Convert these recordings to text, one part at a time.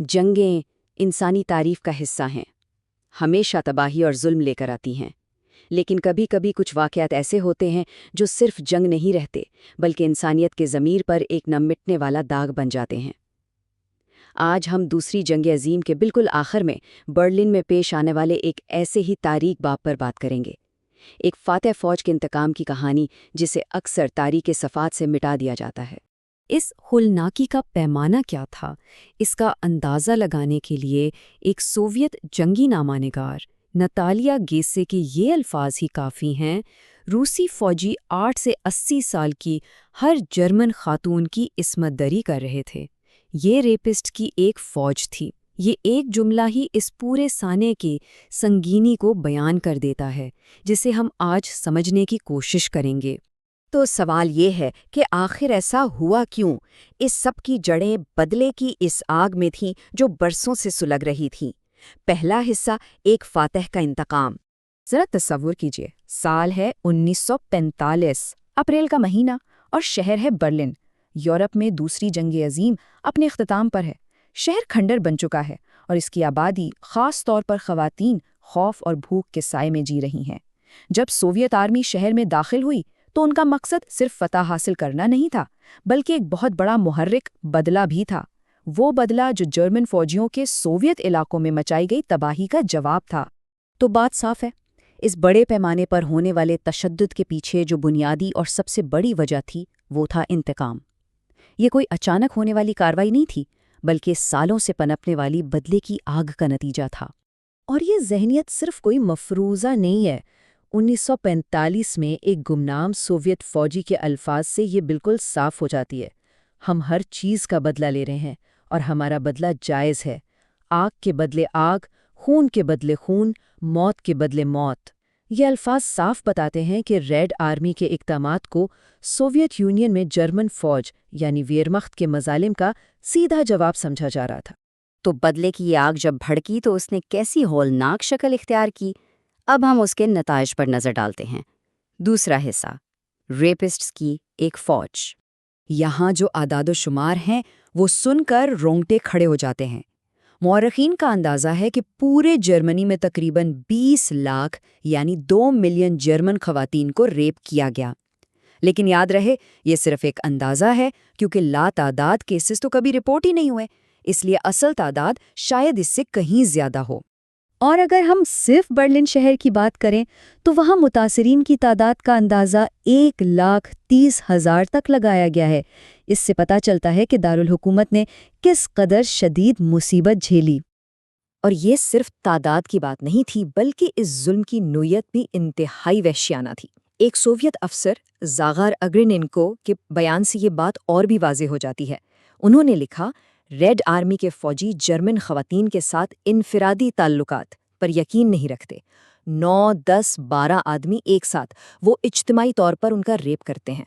جنگیں انسانی تاریخ کا حصہ ہیں، ہمیشہ تباہی اور ظلم لے کر آتی ہیں، لیکن کبھی کبھی کچھ واقعات ایسے ہوتے ہیں جو صرف جنگ نہیں رہتے بلکہ انسانیت کے ضمیر پر ایک نہ مٹنے والا داغ بن جاتے ہیں۔ آج ہم دوسری جنگ عظیم کے بالکل آخر میں برلن میں پیش آنے والے ایک ایسے ہی تاریک باب پر بات کریں گے، ایک فاتح فوج کے انتقام کی کہانی جسے اکثر تاریخ کے صفحات سے مٹا دیا جاتا ہے۔ اس ہولناکی کا پیمانہ کیا تھا، اس کا اندازہ لگانے کے لیے ایک سوویت جنگی نامہ نگار نتالیا گیسے کے یہ الفاظ ہی کافی ہیں: روسی فوجی 8 سے 80 سال کی ہر جرمن خاتون کی عصمت دری کر رہے تھے۔ یہ ریپسٹ کی ایک فوج تھی۔ یہ ایک جملہ ہی اس پورے سانے کی سنگینی کو بیان کر دیتا ہے، جسے ہم آج سمجھنے کی کوشش کریں گے۔ تو سوال یہ ہے کہ آخر ایسا ہوا کیوں؟ اس سب کی جڑیں بدلے کی اس آگ میں تھیں جو برسوں سے سلگ رہی تھیں۔ پہلا حصہ، ایک فاتح کا انتقام۔ ذرا تصور کیجئے، سال ہے 1945، اپریل کا مہینہ، اور شہر ہے برلن۔ یورپ میں دوسری جنگ عظیم اپنے اختتام پر ہے۔ شہر کھنڈر بن چکا ہے اور اس کی آبادی، خاص طور پر خواتین، خوف اور بھوک کے سائے میں جی رہی ہیں۔ جب سوویت آرمی شہر میں داخل ہوئی تو ان کا مقصد صرف فتح حاصل کرنا نہیں تھا، بلکہ ایک بہت بڑا محرک بدلہ بھی تھا۔ وہ بدلہ جو جرمن فوجیوں کے سوویت علاقوں میں مچائی گئی تباہی کا جواب تھا۔ تو بات صاف ہے، اس بڑے پیمانے پر ہونے والے تشدد کے پیچھے جو بنیادی اور سب سے بڑی وجہ تھی وہ تھا انتقام۔ یہ کوئی اچانک ہونے والی کارروائی نہیں تھی، بلکہ سالوں سے پنپنے والی بدلے کی آگ کا نتیجہ تھا۔ اور یہ ذہنیت صرف کوئی مفروضہ نہیں ہے۔ 1945 میں ایک گمنام سوویت فوجی کے الفاظ سے یہ بالکل صاف ہو جاتی ہے: ہم ہر چیز کا بدلہ لے رہے ہیں اور ہمارا بدلہ جائز ہے۔ آگ کے بدلے آگ، خون کے بدلے خون، موت کے بدلے موت۔ یہ الفاظ صاف بتاتے ہیں کہ ریڈ آرمی کے اقدامات کو سوویت یونین میں جرمن فوج یعنی ویرمخت کے مظالم کا سیدھا جواب سمجھا جا رہا تھا۔ تو بدلے کی یہ آگ جب بھڑکی تو اس نے کیسی ہولناک شکل اختیار کی؟ اب ہم اس کے نتائج پر نظر ڈالتے ہیں۔ دوسرا حصہ، ریپسٹس کی ایک فوج۔ یہاں جو اعداد و شمار ہیں وہ سن کر رونگٹے کھڑے ہو جاتے ہیں۔ مورخین کا اندازہ ہے کہ پورے جرمنی میں تقریباً 20 لاکھ یعنی 2 ملین جرمن خواتین کو ریپ کیا گیا۔ لیکن یاد رہے، یہ صرف ایک اندازہ ہے، کیونکہ لاتعداد کیسز تو کبھی رپورٹ ہی نہیں ہوئے، اس لیے اصل تعداد شاید اس سے کہیں زیادہ ہو۔ اور اگر ہم صرف برلن شہر کی بات کریں تو وہاں متاثرین کی تعداد کا اندازہ 1,30,000 تک لگایا گیا ہے۔ اس سے پتہ چلتا ہے کہ دارالحکومت نے کس قدر شدید مصیبت جھیلی۔ اور یہ صرف تعداد کی بات نہیں تھی، بلکہ اس ظلم کی نوعیت بھی انتہائی وحشیانہ تھی۔ ایک سوویت افسر زاغار اگریننکو کے بیان سے یہ بات اور بھی واضح ہو جاتی ہے۔ انہوں نے لکھا، ریڈ آرمی کے فوجی جرمن خواتین کے ساتھ انفرادی تعلقات پر یقین نہیں رکھتے۔ 9، 10، 12 آدمی ایک ساتھ وہ اجتماعی طور پر ان کا ریپ کرتے ہیں۔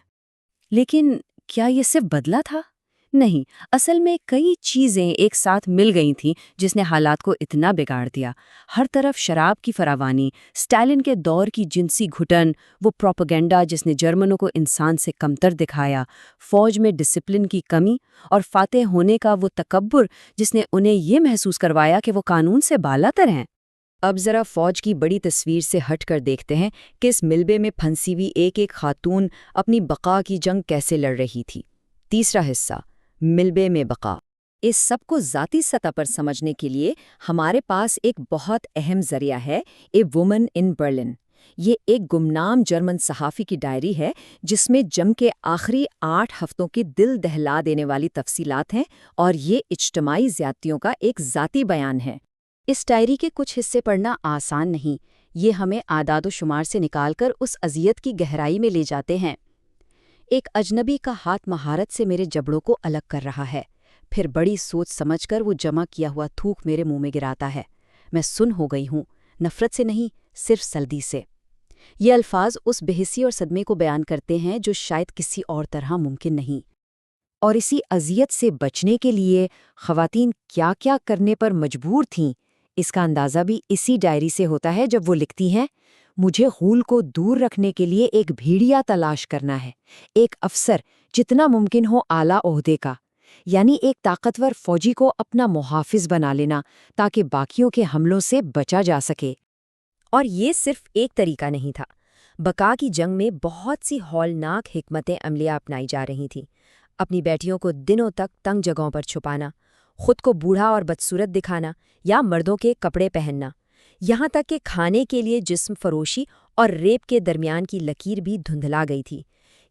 لیکن کیا یہ صرف بدلہ تھا؟ نہیں، اصل میں کئی چیزیں ایک ساتھ مل گئی تھیں جس نے حالات کو اتنا بگاڑ دیا۔ ہر طرف شراب کی فراوانی، اسٹالن کے دور کی جنسی گھٹن، وہ پروپیگنڈا جس نے جرمنوں کو انسان سے کمتر دکھایا، فوج میں ڈسپلن کی کمی، اور فاتح ہونے کا وہ تکبر جس نے انہیں یہ محسوس کروایا کہ وہ قانون سے بالاتر ہیں۔ اب ذرا فوج کی بڑی تصویر سے ہٹ کر دیکھتے ہیں کہ اس ملبے میں پھنسی ہوئی ایک ایک خاتون اپنی بقا کی جنگ کیسے لڑ رہی تھی۔ تیسرا حصہ، ملبے میں بقا۔ اس سب کو ذاتی سطح پر سمجھنے کے لیے ہمارے پاس ایک بہت اہم ذریعہ ہے، اے وومن ان برلن۔ یہ ایک گمنام جرمن صحافی کی ڈائری ہے جس میں جنگ کے آخری 8 ہفتوں کی دل دہلا دینے والی تفصیلات ہیں، اور یہ اجتماعی زیادتیوں کا ایک ذاتی بیان ہے۔ اس ڈائری کے کچھ حصے پڑھنا آسان نہیں، یہ ہمیں اعداد و شمار سے نکال کر اس اذیت کی گہرائی میں لے جاتے ہیں۔ ایک اجنبی کا ہاتھ مہارت سے میرے جبڑوں کو الگ کر رہا ہے، پھر بڑی سوچ سمجھ کر وہ جمع کیا ہوا تھوک میرے منہ میں گراتا ہے۔ میں سن ہو گئی ہوں، نفرت سے نہیں، صرف سردی سے۔ یہ الفاظ اس بے حسی اور صدمے کو بیان کرتے ہیں جو شاید کسی اور طرح ممکن نہیں۔ اور اسی اذیت سے بچنے کے لیے خواتین کیا کیا کرنے پر مجبور تھیں، اس کا اندازہ بھی اسی ڈائری سے ہوتا ہے جب وہ لکھتی ہیں، مجھے غول کو دور رکھنے کے لیے ایک بھیڑیا تلاش کرنا ہے، ایک افسر جتنا ممکن ہو اعلیٰ عہدے کا۔ یعنی ایک طاقتور فوجی کو اپنا محافظ بنا لینا تاکہ باقیوں کے حملوں سے بچا جا سکے۔ اور یہ صرف ایک طریقہ نہیں تھا۔ بقا کی جنگ میں بہت سی ہولناک حکمتیں عملیہ اپنائی جا رہی تھیں۔ اپنی بیٹیوں کو دنوں تک تنگ جگہوں پر چھپانا، خود کو بوڑھا اور بدصورت دکھانا یا مردوں کے کپڑے پہننا، یہاں تک کہ کھانے کے لیے جسم فروشی اور ریپ کے درمیان کی لکیر بھی دھندلا گئی تھی۔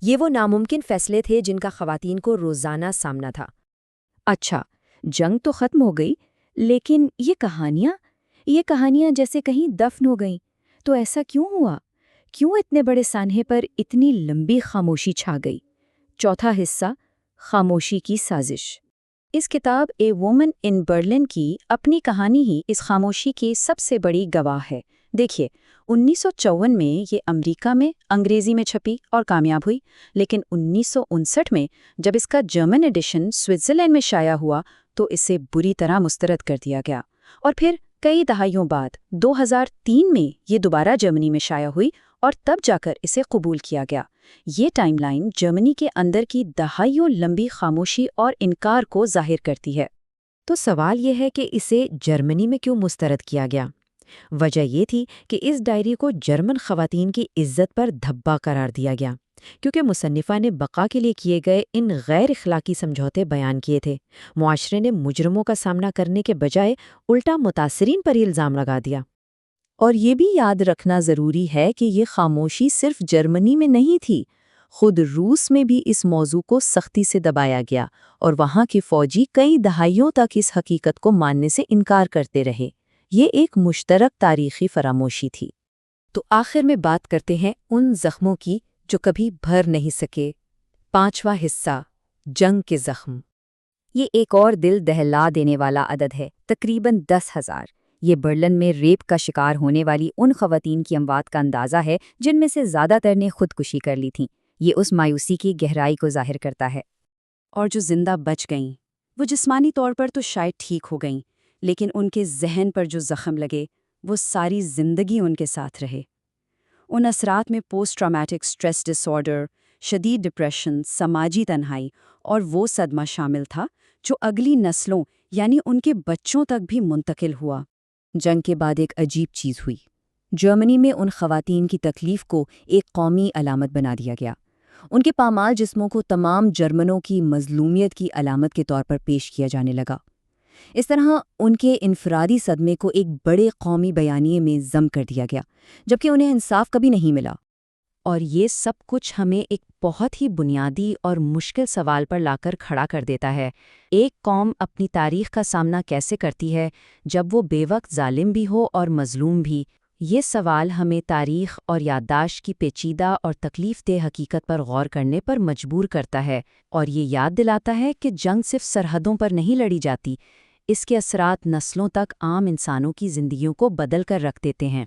یہ وہ ناممکن فیصلے تھے جن کا خواتین کو روزانہ سامنا تھا۔ اچھا، جنگ تو ختم ہو گئی، لیکن یہ کہانیاں جیسے کہیں دفن ہو گئیں۔ تو ایسا کیوں ہوا؟ کیوں اتنے بڑے سانحے پر اتنی لمبی خاموشی چھا گئی؟ چوتھا حصہ، خاموشی کی سازش۔ اس کتاب اے وومن ان برلن کی اپنی کہانی ہی اس خاموشی کی سب سے بڑی گواہ ہے۔ دیکھیے، 1954 میں یہ امریکہ میں انگریزی میں چھپی اور کامیاب ہوئی، لیکن 1959 میں جب اس کا جرمن ایڈیشن سوئٹزرلینڈ میں شائع ہوا تو اسے بری طرح مسترد کر دیا گیا، اور پھر کئی دہائیوں بعد 2003 میں یہ دوبارہ جرمنی میں شائع ہوئی اور تب جا کر اسے قبول کیا گیا۔ یہ ٹائم لائن جرمنی کے اندر کی دہائیوں لمبی خاموشی اور انکار کو ظاہر کرتی ہے۔ تو سوال یہ ہے کہ اسے جرمنی میں کیوں مسترد کیا گیا؟ وجہ یہ تھی کہ اس ڈائری کو جرمن خواتین کی عزت پر دھبا قرار دیا گیا، کیونکہ مصنفہ نے بقا کے لیے کیے گئے ان غیر اخلاقی سمجھوتے بیان کیے تھے۔ معاشرے نے مجرموں کا سامنا کرنے کے بجائے الٹا متاثرین پر ہی الزام لگا دیا۔ اور یہ بھی یاد رکھنا ضروری ہے کہ یہ خاموشی صرف جرمنی میں نہیں تھی، خود روس میں بھی اس موضوع کو سختی سے دبایا گیا، اور وہاں کے فوجی کئی دہائیوں تک اس حقیقت کو ماننے سے انکار کرتے رہے۔ یہ ایک مشترک تاریخی فراموشی تھی۔ تو آخر میں بات کرتے ہیں ان زخموں کی جو کبھی بھر نہیں سکے۔ 5واں حصہ، جنگ کے زخم۔ یہ ایک اور دل دہلا دینے والا عدد ہے، تقریباً 10,000۔ یہ برلن میں ریپ کا شکار ہونے والی ان خواتین کی اموات کا اندازہ ہے جن میں سے زیادہ تر نے خودکشی کر لی تھی۔ یہ اس مایوسی کی گہرائی کو ظاہر کرتا ہے۔ اور جو زندہ بچ گئیں، وہ جسمانی طور پر تو شاید ٹھیک ہو گئیں، لیکن ان کے ذہن پر جو زخم لگے وہ ساری زندگی ان کے ساتھ رہے۔ ان اثرات میں پوسٹ ٹرامیٹک سٹریس ڈس آرڈر، شدید ڈپریشن، سماجی تنہائی اور وہ صدمہ شامل تھا جو اگلی نسلوں یعنی ان کے بچوں تک بھی منتقل ہوا۔ جنگ کے بعد ایک عجیب چیز ہوئی۔ جرمنی میں ان خواتین کی تکلیف کو ایک قومی علامت بنا دیا گیا۔ ان کے پامال جسموں کو تمام جرمنوں کی مظلومیت کی علامت کے طور پر پیش کیا جانے لگا۔ اس طرح ان کے انفرادی صدمے کو ایک بڑے قومی بیانیے میں ضم کر دیا گیا، جبکہ انہیں انصاف کبھی نہیں ملا۔ اور یہ سب کچھ ہمیں ایک بہت ہی بنیادی اور مشکل سوال پر لا کر کھڑا کر دیتا ہے۔ ایک قوم اپنی تاریخ کا سامنا کیسے کرتی ہے جب وہ بے وقت ظالم بھی ہو اور مظلوم بھی؟ یہ سوال ہمیں تاریخ اور یادداشت کی پیچیدہ اور تکلیف دہ حقیقت پر غور کرنے پر مجبور کرتا ہے، اور یہ یاد دلاتا ہے کہ جنگ صرف سرحدوں پر نہیں لڑی جاتی، اس کے اثرات نسلوں تک عام انسانوں کی زندگیوں کو بدل کر رکھ دیتے ہیں۔